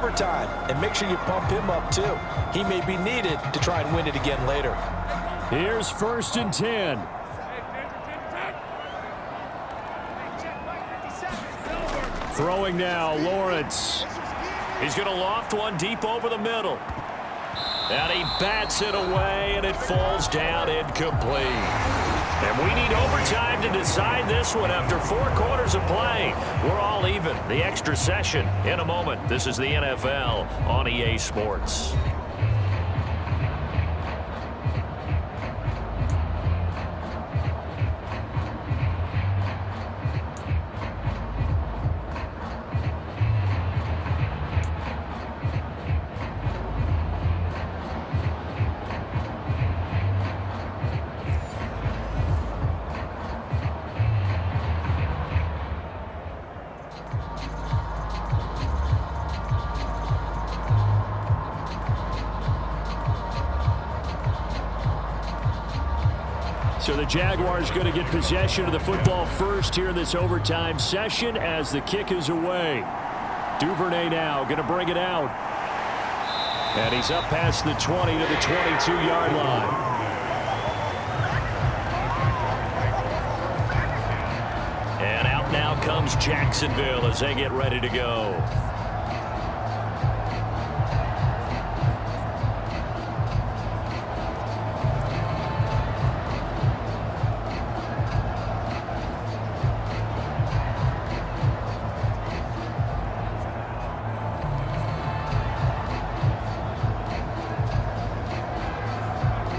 Overtime, and make sure you pump him up too. He may be needed to try and win it again later. Here's 1st and 10. Throwing now, Lawrence. He's going to loft one deep over the middle. And he bats it away, and it falls down incomplete. And we need overtime to decide this one after 4 quarters of play. We're all even. The extra session in a moment. This is the NFL on EA Sports. So the Jaguars going to get possession of the football first here in this overtime session as the kick is away. Duvernay now going to bring it out. And he's up past the 20 to the 22-yard line. And out now comes Jacksonville as they get ready to go.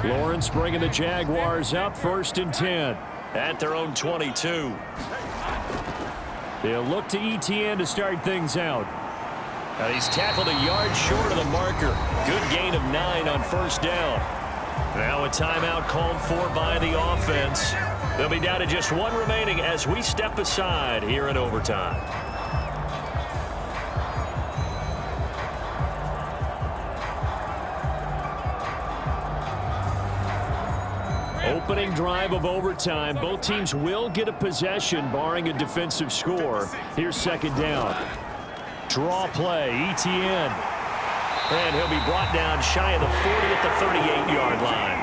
Lawrence bringing the Jaguars up 1st and 10 at their own 22. They'll look to ETN to start things out. And he's tackled a yard short of the marker. Good gain of 9 on 1st down. Now a timeout called for by the offense. They'll be down to just 1 remaining as we step aside here in overtime. Opening drive of overtime. Both teams will get a possession, barring a defensive score. Here's 2nd down. Draw play, ETN. And he'll be brought down shy of the 40 at the 38-yard line.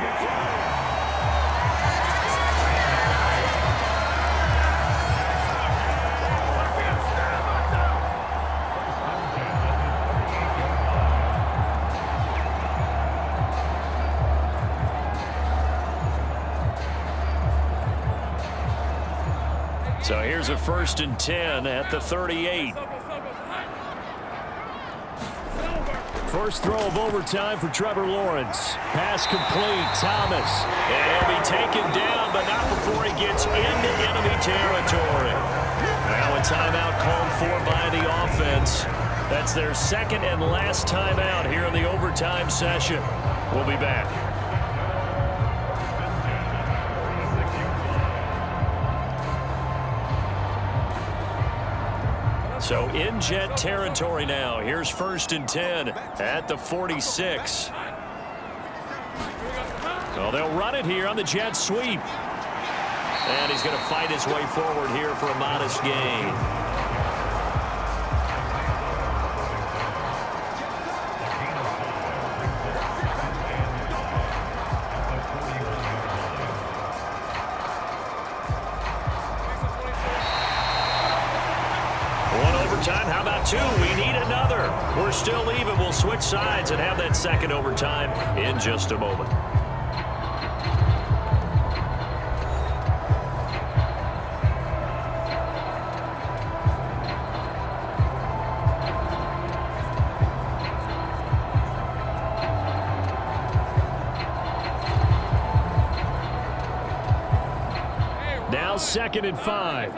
So here's a 1st and 10 at the 38. First throw of overtime for Trevor Lawrence. Pass complete, Thomas. And he'll be taken down, but not before he gets into enemy territory. Now a timeout called for by the offense. That's their 2nd and last timeout here in the overtime session. We'll be back. So in Jet territory now. Here's 1st and 10 at the 46. Well, they'll run it here on the Jet sweep. And he's going to fight his way forward here for a modest gain. How about 2? We need another. We're still even. We'll switch sides and have that 2nd overtime in just a moment. Now 2nd and 5.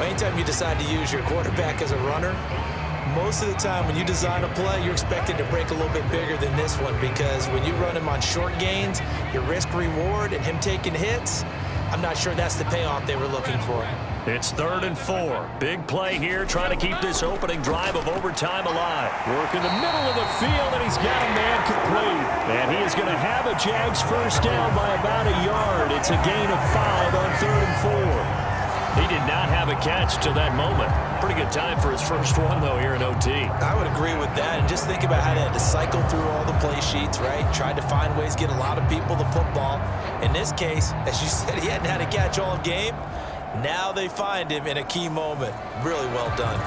Anytime you decide to use your quarterback as a runner, most of the time when you design a play, you're expected to break a little bit bigger than this one, because when you run him on short gains, your risk reward and him taking hits, I'm not sure that's the payoff they were looking for. It's 3rd and 4. Big play here, trying to keep this opening drive of overtime alive. Work in the middle of the field, and he's got a man complete. And he is going to have a Jags first down by about a yard. It's a gain of 5 on 3rd and 4. He did not have a catch till that moment. Pretty good time for his first one, though, here in OT. I would agree with that. And just think about how they had to cycle through all the play sheets, right? Tried to find ways to get a lot of people the football. In this case, as you said, he hadn't had a catch all game. Now they find him in a key moment. Really well done.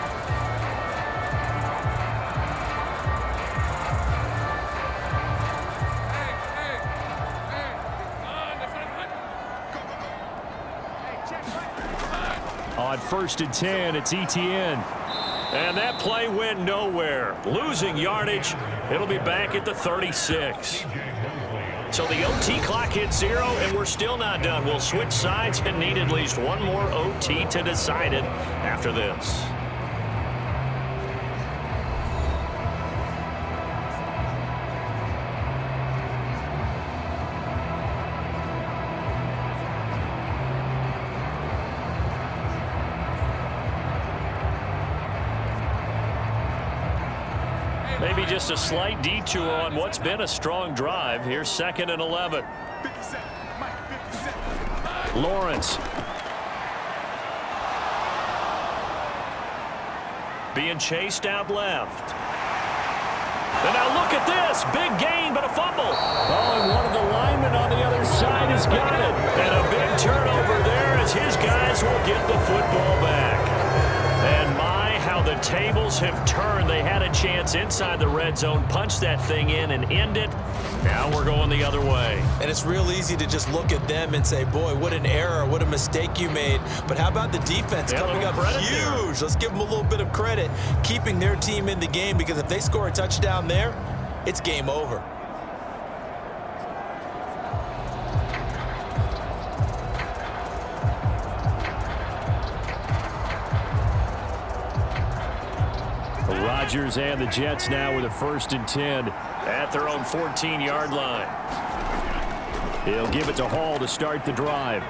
On 1st and 10, it's ETN. And that play went nowhere. Losing yardage. It'll be back at the 36. So the OT clock hits 0, and we're still not done. We'll switch sides and need at least one more OT to decide it after this. Maybe just a slight detour on what's been a strong drive. Here's 2nd and 11. Lawrence. Being chased out left. And now look at this. Big gain, but a fumble. Oh, and one of the linemen on the other side has got it. And a big turnover there as his guys will get the football back. And how the tables have turned. They had a chance inside the red zone, punch that thing in and end it. Now we're going the other way. And it's real easy to just look at them and say, boy, what an error, what a mistake you made. But how about the defense coming up huge? Let's give them a little bit of credit, keeping their team in the game, because if they score a touchdown there, it's game over. Rodgers and the Jets now with a 1st and 10 at their own 14-yard line. He'll give it to Hall to start the drive.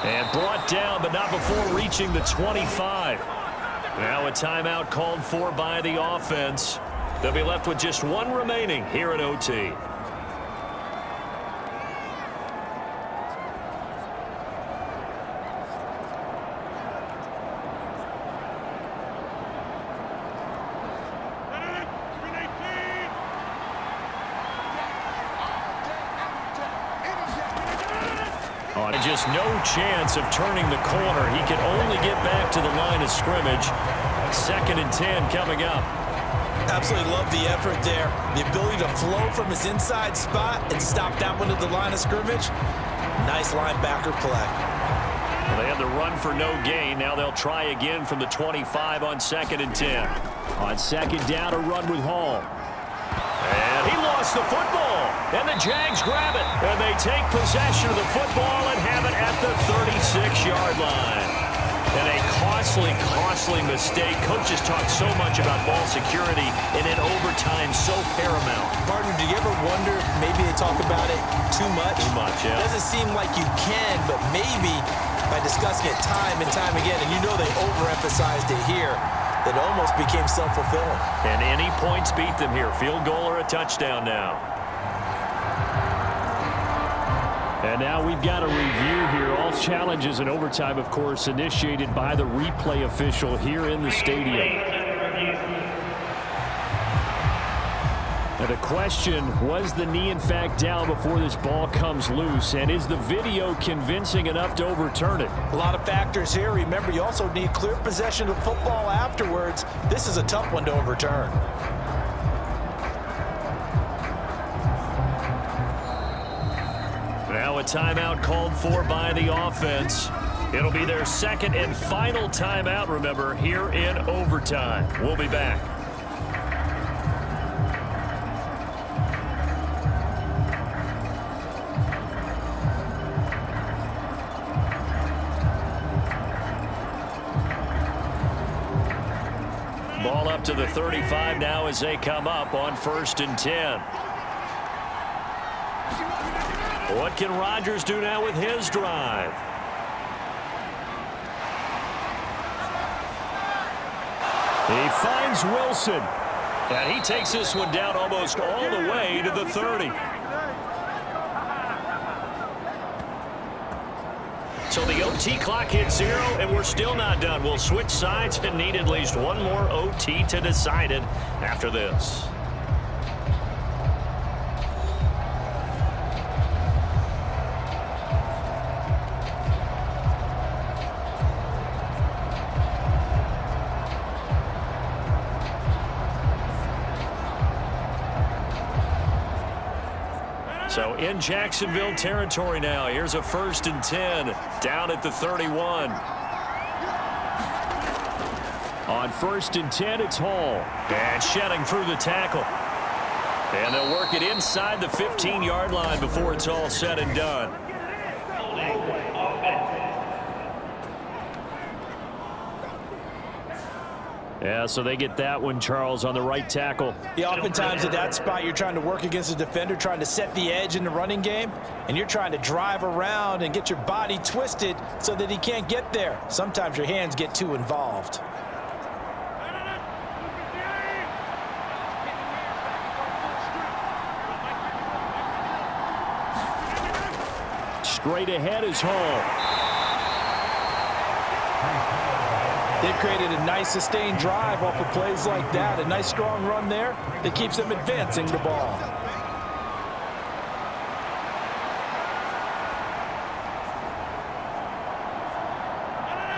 And brought down, but not before reaching the 25. Now a timeout called for by the offense. They'll be left with just one remaining here at OT. Just no chance of turning the corner. He can only get back to the line of scrimmage. 2nd and 10 coming up. Absolutely love the effort there. The ability to flow from his inside spot and stop that one at the line of scrimmage. Nice linebacker play. Well, they had the run for no gain. Now they'll try again from the 25 on 2nd and 10. On 2nd down, a run with Hall. And he lost the football. And the Jags grab it. And they take possession of the football and have it at the 36-yard line. And a costly mistake. Coaches talk so much about ball security, and in overtime, so paramount. Partner, do you ever wonder if maybe they talk about it too much? Too much, yeah. It doesn't seem like you can, but maybe by discussing it time and time again, and you know they overemphasized it here, that almost became self-fulfilling. And any points beat them here. Field goal or a touchdown now. And now we've got a review here. All challenges in overtime, of course, initiated by the replay official here in the stadium. Now the question, was the knee in fact down before this ball comes loose? And is the video convincing enough to overturn it? A lot of factors here. Remember, you also need clear possession of the football afterwards. This is a tough one to overturn. Now a timeout called for by the offense. It'll be their 2nd and final timeout, remember, here in overtime. We'll be back. Ball up to the 35 now as they come up on 1st and 10. What can Rodgers do now with his drive? He finds Wilson. And he takes this one down almost all the way to the 30. So the OT clock hits 0, and we're still not done. We'll switch sides and need at least one more OT to decide it after this. So in Jacksonville territory now. Here's a 1st and 10 down at the 31. On 1st and 10, it's Hall. And shedding through the tackle. And they'll work it inside the 15-yard line before it's all said and done. Yeah, so they get that one, Charles, on the right tackle. Yeah, oftentimes at that spot, you're trying to work against a defender, trying to set the edge in the running game, and you're trying to drive around and get your body twisted so that he can't get there. Sometimes your hands get too involved. Straight ahead is Hall. They've created a nice sustained drive off of plays like that. A nice strong run there that keeps them advancing the ball.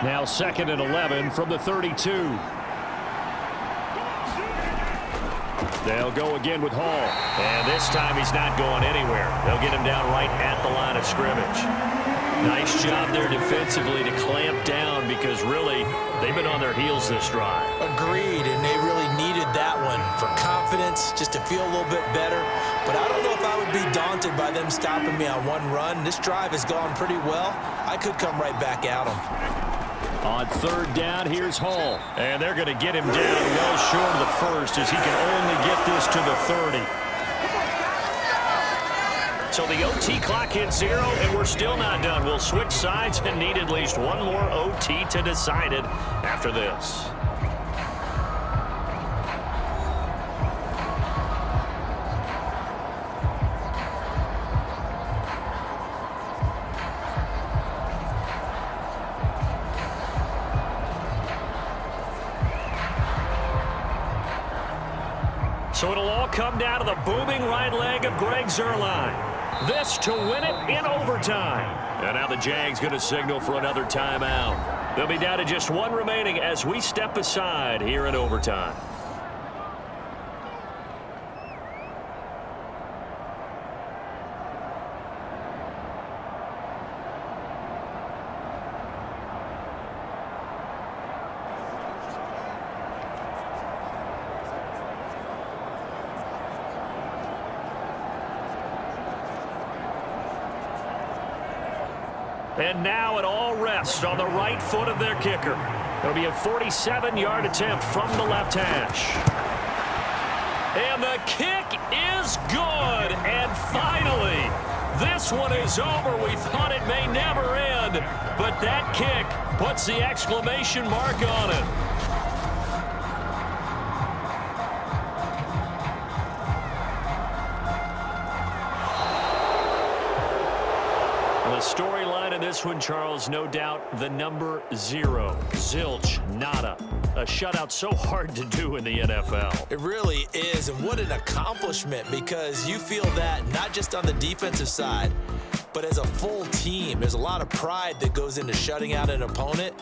Now 2nd and 11 from the 32. They'll go again with Hall. And this time he's not going anywhere. They'll get him down right at the line of scrimmage. Nice job there defensively to clamp down because really they've been on their heels this drive. Agreed, and they really needed that one for confidence, just to feel a little bit better. But I don't know if I would be daunted by them stopping me on one run. This drive has gone pretty well. I could come right back at them. On 3rd down, here's Hall. And they're going to get him down well short of the 1st as he can only get this to the 30. So the OT clock hits 0, and we're still not done. We'll switch sides and need at least one more OT to decide it after this. So it'll all come down to the booming right leg of Greg Zuerlein. This to win it in overtime. And now the Jags going to signal for another timeout. They'll be down to just one remaining as we step aside here in overtime. And now it all rests on the right foot of their kicker. It'll be a 47-yard attempt from the left hash. And the kick is good. And finally, this one is over. We thought it may never end, but that kick puts the exclamation mark on it. The storyline of this one, Charles, no doubt the number 0. Zilch, nada. A shutout so hard to do in the NFL. It really is, and what an accomplishment, because you feel that not just on the defensive side, but as a full team. There's a lot of pride that goes into shutting out an opponent.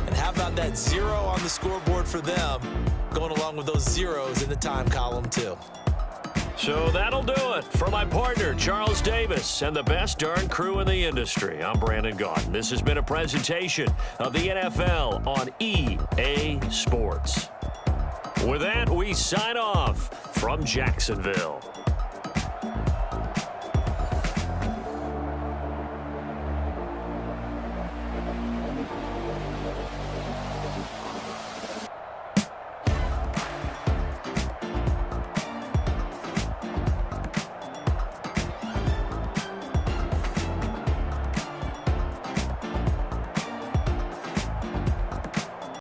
And how about that 0 on the scoreboard for them, going along with those zeros in the time column too. So that'll do it. For my partner, Charles Davis, and the best darn crew in the industry, I'm Brandon Gaudin. This has been a presentation of the NFL on EA Sports. With that, we sign off from Jacksonville.